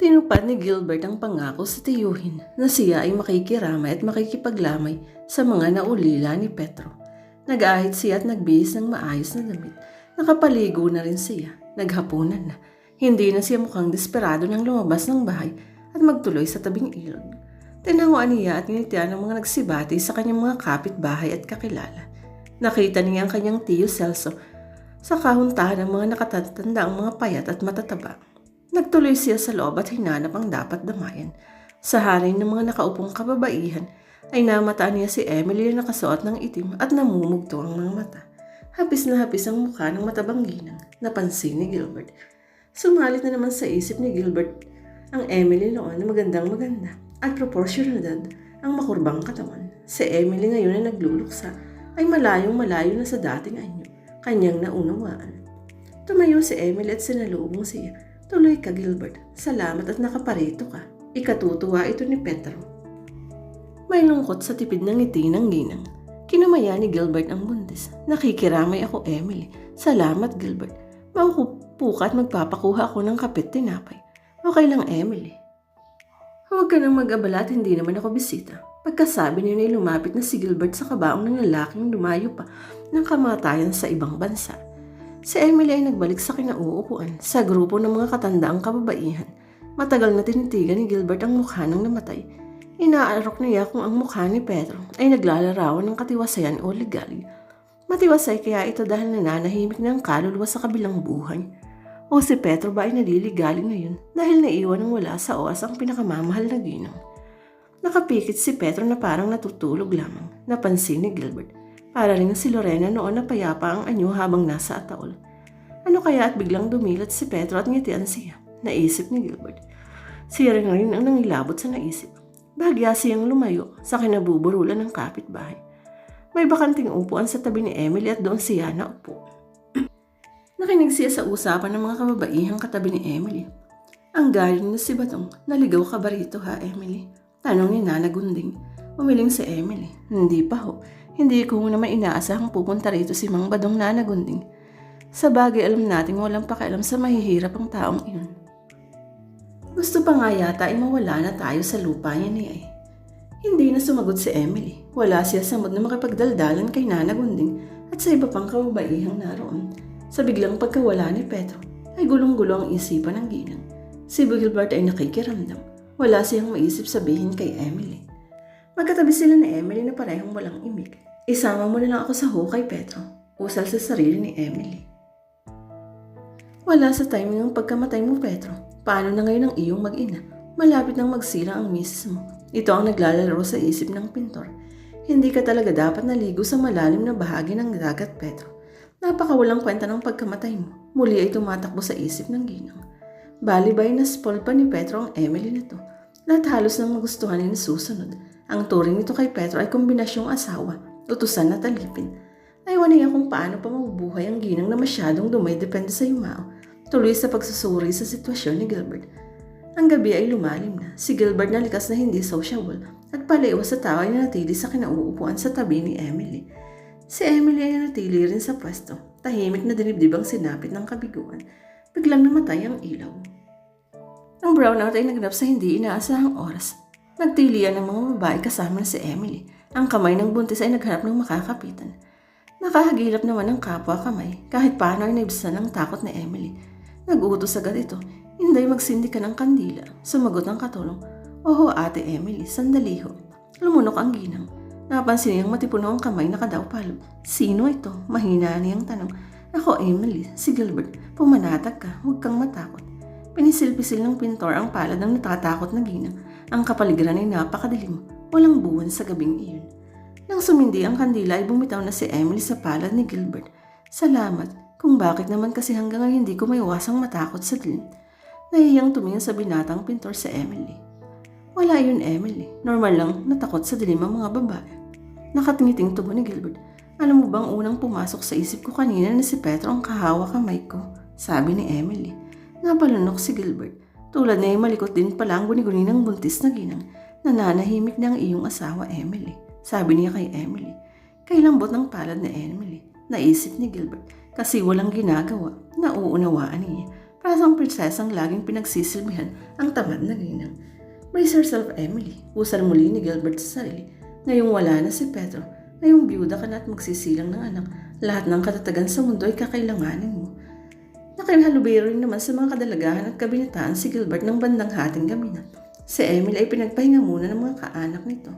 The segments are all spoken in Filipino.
Tinupad ni Gilbert ang pangako sa tiyuhin na siya ay makikiramay at makikipaglamay sa mga naulila ni Petro. Nag-ahit siya at nagbihis ng maayos na damit. Nakapaligo na rin siya. Naghapunan na. Hindi na siya mukhang desperado nang lumabas ng bahay at magtuloy sa tabing ilog. Tinanguan niya at nginitian ng mga nagsibati sa kanyang mga kapitbahay at kakilala. Nakita niya ang kanyang tiyo Celso sa kahuntahan ng mga nakatatanda ang mga payat at matataba. Nagtuloy siya sa loob at hinanap ang dapat damayan. Sa haring ng mga nakaupong kababaihan ay namataan niya si Emily na nakasuot ng itim at namumugto ang mga mata. Hapis na hapis ang mukha ng matabang ginang, napansin ni Gilbert. Sumalit na naman sa isip ni Gilbert ang Emily noon na magandang-maganda at proporsyonalidad ang makurbang katawan. Si Emily ngayon na nagluluksa ay malayong-malayo na sa dating anyo, kanyang naunawaan. Tumayo si Emily at sinalubong siya. Tuloy ka, Gilbert. Salamat at nakaparito ka. Ikatutuwa ito ni Petro. May lungkot sa tipid ng ngiti ng ginang. Kinamaya ni Gilbert ang buntis. Nakikiramay ako, Emily. Salamat, Gilbert. Mauupo ka at magpapakuha ako ng kapit tinapay. Okay lang, Emily. Huwag ka nang mag-abala at hindi naman ako bisita. Pagkasabi niya ay lumapit na si Gilbert sa kabaong ng lalaking lumayo pa ng kamatayan sa ibang bansa. Si Emily ay nagbalik sa kinauupuan sa grupo ng mga katandaang kababaihan. Matagal na tinitigan ni Gilbert ang mukha ng namatay. Inaarok niya kung ang mukha ni Pedro ay naglalarawan ng katiwasayan o ligali. Matiwasay kaya ito dahil nananahimik na ang kaluluwa sa kabilang buhay. O si Pedro ba ay naliligali ngayon dahil naiwan ng wala sa oras ang pinakamamahal na ginang. Nakapikit si Pedro na parang natutulog lamang, napansin ni Gilbert. Para rin si Lorena noon na payapa ang anyo habang nasa ataol. Ano kaya at biglang dumilat si Pedro at ngitian siya? Naisip ni Gilbert. Siya rin ang nangilabot sa naisip. Bahagya siyang lumayo sa kinabuburulan ng kapitbahay. May bakanting upuan sa tabi ni Emily at doon siya naupo. Nakinig siya sa usapan ng mga kababaihang katabi ni Emily. Ang galing na si Batong, naligaw ka ba rito ha, Emily? Tanong ni Nana Gunding. Umiling si Emily. Hindi pa ho. Hindi ko naman inaasahang pupunta rito si Mang Badong Nana Gunding. Sa bagay alam natin walang pakialam sa mahihirap ang taong iyon. Gusto pa nga yata ay mawala na tayo sa lupa niya niya eh. Hindi na sumagot si Emily. Wala siya sa mood na makipagdaldalan kay Nana Gunding at sa iba pang kababaihang naroon. Sa biglang pagkawala ni Petro ay gulong-gulo ang isipan ng ginang. Si Gilbert ay nakikiramdam. Wala siyang maisip sabihin kay Emily. Magkatabi sila ni Emily na parehong walang imik. Isama mo na lang ako sa hukay, Petro. Usal sa sarili ni Emily. Wala sa timing ng pagkamatay mo, Petro. Paano na ngayon ang iyong mag-ina? Malapit nang magsilang ang misis mo. Ito ang naglalaro sa isip ng pintor. Hindi ka talaga dapat naligo sa malalim na bahagi ng dagat, Petro. Napakawalang kwenta ng pagkamatay mo. Muli ay tumatakbo sa isip ng ginang. Bali-bay na spoil pa ni Petro ang Emily na to. Lahat halos nang magustuhan niya susunod. Ang turing nito kay Petro ay kombinasyong asawa, utusan at alipin. Naiwan niya kung paano pa mabubuhay ang ginang na masyadong dumay depende sa yumao. Tuloy sa pagsusuri sa sitwasyon ni Gilbert. Ang gabi ay lumalim na. Si Gilbert na likas na hindi sociable at paliwas sa tao ay nanatili sa kinauupuan sa tabi ni Emily. Si Emily ay nanatili rin sa pwesto. Tahimik na dinibdib ang sinapit ng kabiguan. Biglang namatay ang ilaw. Ang brownout ay naganap sa hindi inaasahang oras. Nagtilian ng mga babae kasama si Emily. Ang kamay ng buntis ay naghanap ng makakapitan. Nakahagilap naman ang kapwa kamay. Kahit paano ay naibsan ng takot ni Emily. Nag-utos agad ito. Hinday magsindi ka ng kandila. Sumagot ang katulong. Oho, Ate Emily, sandali ho. Lumunok ang ginang. Napansin niyang matipuno ang kamay na kadawpalog. Sino ito? Mahina niyang tanong. Ako, Emily, si Gilbert. Pumanatag ka, huwag kang matakot. Pinisil-pisil ng pintor ang palad ng natatakot na ginang. Ang kapaligiran ay napakadilim. Walang buwan sa gabing iyon. Nang sumindi ang kandila ay bumitaw na si Emily sa palad ni Gilbert. Salamat. Kung bakit naman kasi hanggang ngayon hindi ko maiwasang matakot sa dilim. Nahihiyang tumingin sa binatang pintor sa Emily. Wala yun, Emily. Normal lang natakot sa dilim ang mga babae. Nakatingiting tubo ni Gilbert. Alam mo bang unang pumasok sa isip ko kanina na si Petro ang kahawak kamay ko? Sabi ni Emily. Napalunok si Gilbert. Tulad na ay malikot din pala ang guni-guni ng buntis na ginang. Nananahimik na ang iyong asawa, Emily. Sabi niya kay Emily. Kay lambot ng palad ni Emily. Naisip ni Gilbert kasi walang ginagawa. Nauunawaan niya. Pasang prinsesang laging pinagsisilbihan ang tamad na ginang. Brace yourself, Emily. Usal muli ni Gilbert sa sarili. Ngayong wala na si Pedro, ngayong byuda ka na at magsisilang ng anak, lahat ng katatagan sa mundo ay kakailanganin mo. Nakihalubilo rin naman sa mga kadalagahan at kabinetaan si Gilbert ng bandang hating gabi na. Si Emily ay pinagpahinga muna ng mga kaanak nito.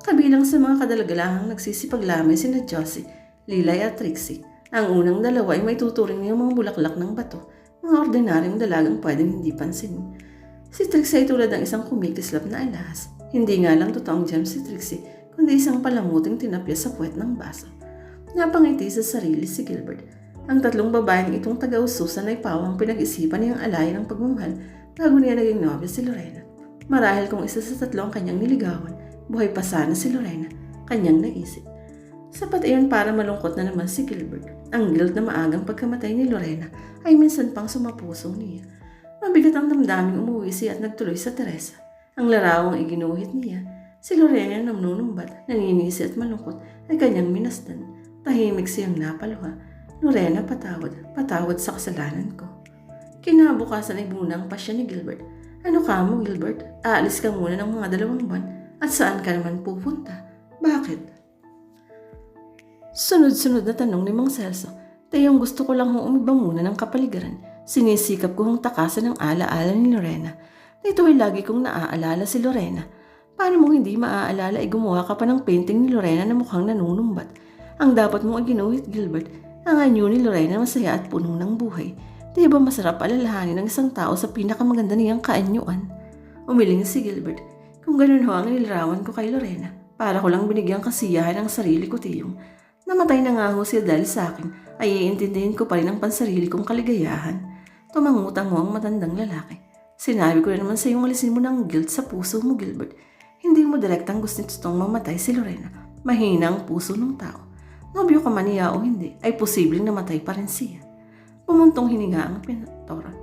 Kabilang sa mga kadalagalahang nagsisipaglamay sina Josie, Lilay at Trixie. Ang unang dalawa ay may tuturing niyang mga bulaklak ng bato, mga ordinaryong dalagang pwedeng hindi pansinin. Si Trixie ay tulad ng isang kumikislap na alahas. Hindi nga lang totoong gem si Trixie, kundi isang palamuting tinapya sa puwet ng baso. Napangiti sa sarili si Gilbert. Ang tatlong babaeng itong taga-ususan ay pawang pinag-isipan niyang alay ng pagmamahal bago niya naging nobya si Lorena. Marahil kung isa sa tatlong kanyang niligawan, buhay pa sana si Lorena, kanyang naisip. Sapat iyon para malungkot na naman si Gilbert. Ang guilt na maagang pagkamatay ni Lorena ay minsan pang sumapuso niya. Mabigat ang damdaming umuwi siya at nagtuloy sa Teresa. Ang larawang iginuhit niya, si Lorena na nanunumbat, naninisi at malungkot ay kanyang minasdan. Tahimik siyang napaluha. Lorena, patawad sa kasalanan ko. Kinabukasan ay bunang pa siya ni Gilbert. Ano ka mo, Gilbert? Aalis ka muna ng mga 2 buwan at saan ka naman pupunta? Bakit? Sunod-sunod na tanong ni Mang Celso. Tayong gusto ko lang hong umiba muna ng kapaligiran. Sinisikap ko hong takasan ng alaala ni Lorena. Dito ay lagi kong naaalala si Lorena. Paano mo hindi maaalala ay gumawa ka pa ng painting ni Lorena na mukhang nanunumbat? Ang dapat mong ginuhit, Gilbert, ang anyo ni Lorena masaya at puno ng buhay. Di ba masarap alalahanin ng isang tao sa pinakamaganda niyang kaanyuan? Umiling si Gilbert. Kung ganun ho ang nilarawan ko kay Lorena, para ko lang binigyang kasiyahan ang sarili ko, tiyong. Namatay na nga ho siya dahil sa akin, ay iintindihin ko pa rin ang pansarili kong kaligayahan. Tumangutang ho ang matandang lalaki. Sinabi ko na naman sa iyong alisin mo ng guilt sa puso mo, Gilbert. Hindi mo direktang gustong mamatay si Lorena. Mahina ang puso ng tao. Nobyo ka man niya o hindi, ay posibleng namatay pa rin siya. Pumuntong hininga ang pintora.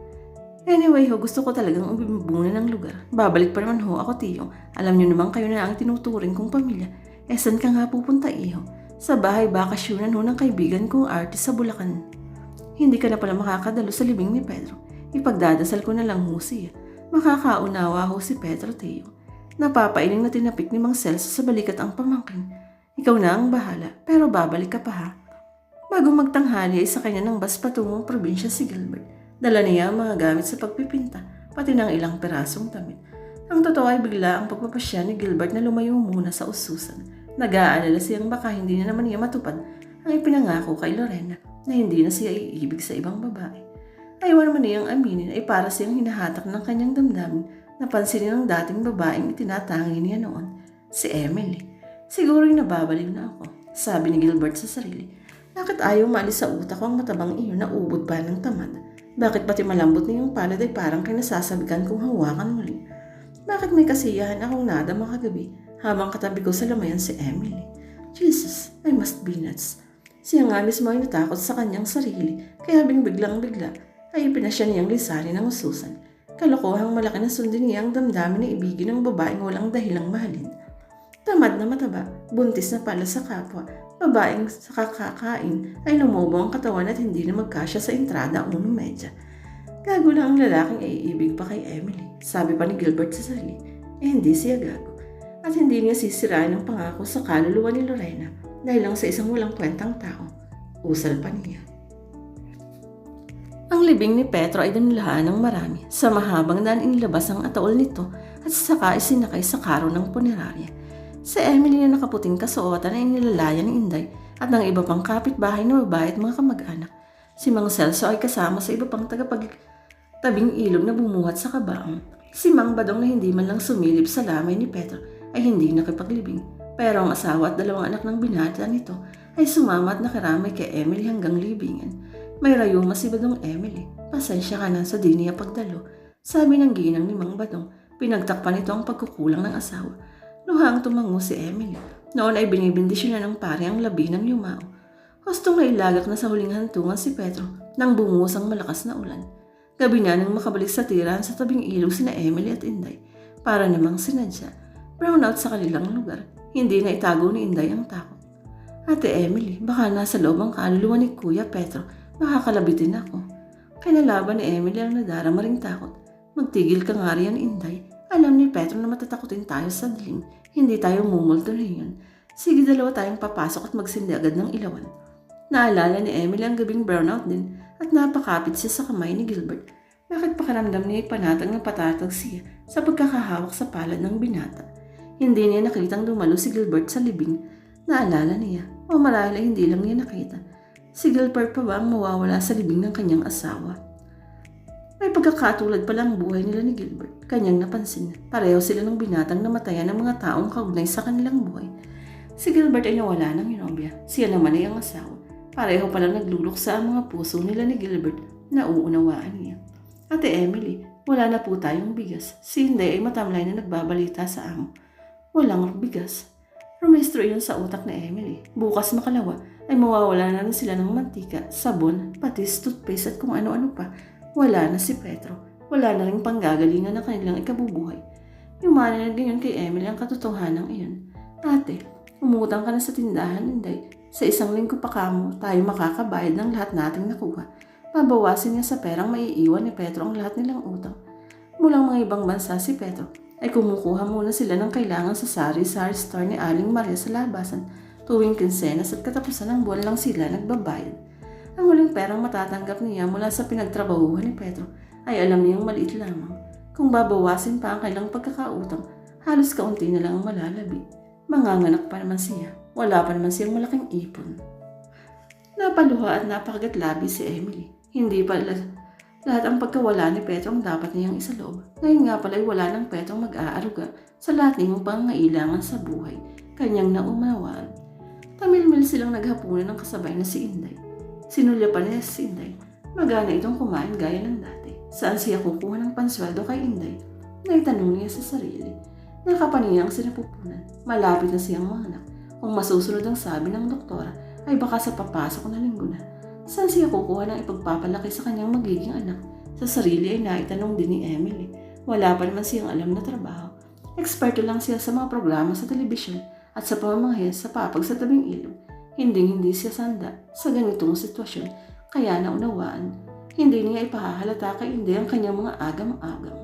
Anyway ho, gusto ko talagang umibunan ng lugar. Babalik pa naman ho ako, tiyong. Alam niyo naman kayo na ang tinuturing kong pamilya. Saan ka nga pupunta, iho? Sa bahay bakasyunan ho ng kaibigan kong artist sa Bulacan. Hindi ka na pala makakadalo sa libing ni Pedro. Ipagdadasal ko na lang ho siya. Makakaunawa ho si Pedro, tiyong. Napapailing na tinapik ni Mang Celso sa balikat ang pamangkin. Ikaw na ang bahala, pero babalik ka pa ha. Bago magtanghali ay sa kanya ng bus patungong probinsya si Gilbert. Dala niya ang mga gamit sa pagpipinta, pati ng ilang perasong damit. Ang totoo ay bigla ang pagpapasya ni Gilbert na lumayo muna sa ususan. Nag-aalala siyang baka hindi na naman niya matupad ang ipinangako kay Lorena na hindi na siya iibig sa ibang babae. Ayaw naman niyang aminin ay para siyang hinahatak ng kanyang damdamin na pansinin ng dating babaeng itinatangi niya noon, si Emily. Siguro'y nababaliw na ako, sabi ni Gilbert sa sarili. Bakit ayaw maalis sa utak ko ang matabang iyon na ubod pa ng tamad? Bakit pati malambot niyong palad ay parang kinasasabikan kong hawakan muli? Bakit may kasiyahan akong nadama kagabi habang katabi ko sa lamayan si Emily? Jesus, I must be nuts. Siya nga mismo ay natakot sa kanyang sarili, kaya biglang-bigla ay ipinasya niyang lisanin ang ususan. Kalokohang malaki na sundin niya ang damdamin na ibigin ng babaeng walang dahilang mahalin. Tamad na mataba, buntis na pala sa kapwa, babaeng sa kakakain ay lumobo ang katawan at hindi na magkasya sa entrada 1:30. Gago lang ang lalaking iibig pa kay Emily, sabi pa ni Gilbert sa sarili. Hindi siya gago. At hindi niya sisirain ang pangako sa kaluluwa ni Lorena dahil lang sa isang walang kwentang tao. Usal pa niya. Ang libing ni Pedro ay danilahan ng marami. Sa mahabang daan inilabas ang ataol nito at saka isinakay sa karo ng punerarya. Si Emily na nakaputing kasuotan ay nilalayan ni Inday at ng iba pang kapitbahay na babae at mga kamag-anak. Si Mang Celso ay kasama sa iba pang tagapagtabing ilog na bumuhat sa kabaong. Si Mang Badong na hindi man lang sumilip sa lamay ni Pedro ay hindi nakipaglibing. Pero ang asawa at 2 anak ng binata nito ay sumama at nakaramay kay Emily hanggang libingan. May rayuma si Badong Emily. Pasensya ka na sa di niya pagdalo. Sabi ng ginang ni Mang Badong, pinagtakpan nito ang pagkukulang ng asawa. Luhang tumango si Emily. Noon ay binibindisyon na ng pare ang labi ng yumao. Hustong nailagak na sa huling hantungan si Pedro nang bumuhos ang malakas na ulan. Gabi na nang makabalik sa tirahan sa tabing ilog sina Emily at Inday. Para namang sinadya. Brown out sa kanilang lugar. Hindi na itago ni Inday ang takot. Ate Emily, baka nasa loob ang kaluluwa ni Kuya Pedro. Makakalabitin ako. Kinalaban ni Emily ang nadarama ring takot. Magtigil ka nga riyan, Inday. Alam ni Petro na matatakotin tayo sa dilim. Hindi tayo mumulto riyan. Sige, dalawa tayong papasok at magsindi agad ng ilawan. Naalala ni Emily ang gabing brownout din at napakapit siya sa kamay ni Gilbert. Bakit pakiramdam niya ay panatag ng patatag siya sa pagkakahawak sa palad ng binata? Hindi niya nakitang dumalo si Gilbert sa libing. Naalala niya, o marahil ay hindi lang niya nakita. Si Gilbert pa ba ang mawawala sa libing ng kanyang asawa? May pagkakatulad pala ang buhay nila ni Gilbert. Kanyang napansin. Pareho sila ng binatang namatayan ng mga taong kaugnay sa kanilang buhay. Si Gilbert ay nawala ng inobya. Siya naman ay ang asawa. Pareho palang nagluluksa ang mga puso nila ni Gilbert na uunawaan niya. Ate Emily, wala na po tayong bigas. Si Inday ay matamlay na nagbabalita sa amo. Walang bigas. Rumestro iyon sa utak ni Emily. Bukas makalawa ay mawawala na sila ng mantika, sabon, patis, toothpaste at kung ano-ano pa. Wala na si Petro. Wala na rin panggagalingan ng kanilang ikabubuhay. Yumanan na ganyan kay Emily ang katotohanan iyon. Ate, umutang ka na sa tindahan, Inday. Sa isang linggo pa kamo, tayo makakabayad ng lahat nating nakuha. Pabawasin niya sa perang maiiwan ni Petro ang lahat nilang utang. Mulang mga ibang bansa si Petro ay kumukuha muna sila ng kailangan sa sari-sari store ni Aling Maria sa labasan. Tuwing kinsenas at katapusan ng buwan lang sila nagbabayad. Ang huling perang matatanggap niya mula sa pinagtrabahuhan ni Petro ay alam niyang maliit lamang. Kung babawasin pa ang kailang pagkakautang, halos kaunti na lang ang malalabi. Manganganak pa naman siya. Wala pa naman siyang malaking ipon. Napaluha at napakagatlabi si Emily. Hindi pala lahat ang pagkawala ni Petro ang dapat niyang isaloob. Ngayon nga pala ay wala ng Petro mag-aaruga sa lahat ng pangangailangan sa buhay. Kanyang naunawaan. Tamil-mil silang naghapunan ng kasabay na si Inday. Sinulya pa niya si Inday. Magana itong kumain gaya ng dati. Saan siya kukuha ng pansweldo kay Inday? Naitanong niya sa sarili. Nakapaniyang sinapupunan. Malapit na siyang manganak. Kung masusunod ang sabi ng doktora, ay baka sa papasok na linggo na. Saan siya kukuha ng ipagpapalaki sa kanyang magiging anak? Sa sarili ay naitanong din ni Emily. Wala pa naman siyang alam na trabaho. Eksperto lang siya sa mga programa sa telebisyon at sa pamamahid sa papag sa tabing ilog. Hindi siya sanda sa ganitong sitwasyon, kaya naunawaan. Hindi niya ipahahalata kay Inday ang kanyang mga agam-agam.